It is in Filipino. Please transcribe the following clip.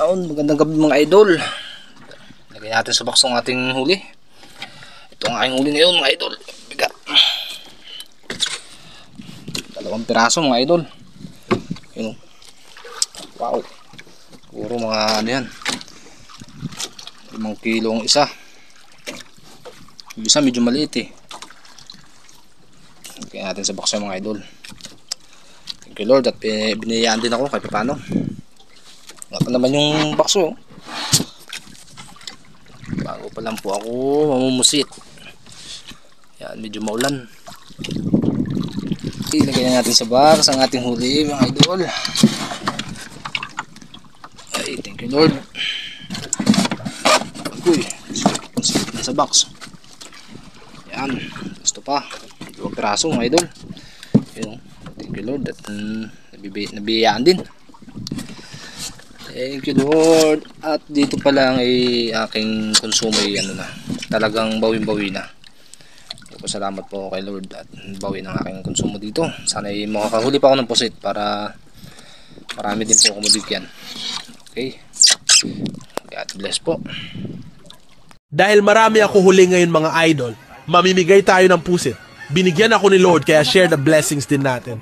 Aon, magandang gabi mga idol. Lagay natin sa box ang ating huli. Ito ang aking huli ngayon mga idol. Bigat. 2 piraso mga idol. Yun. Wow. Puro mga ano yan. 5 kilo ang isa. Yung isa medyo maliit eh. Lagay natin sa box mga idol. Thank you Lord at binayaan din ako kahit paano. Ito naman yung bakso. Bago pa lang po ako mamumusit. Yan, medyo maulan. Ilagay na natin sa box ang ating huli mga idol. Ay, thank you Lord. Uy, na sa box. Yan, gusto pa. 2 piraso mga idol. Yun, thank you Lord at nabiyaan din. Thank you Lord. At dito pa lang ay aking konsumo ay ano na, talagang bawin-bawi na. Salamat po kay Lord at bawi ng aking konsumo dito. Sana ay makakahuli pa ako ng pusit para marami din po ako mabigyan. Okay. God bless po. Dahil marami ako huli ngayon mga idol, mamimigay tayo ng pusit. Binigyan ako ni Lord kaya share the blessings din natin.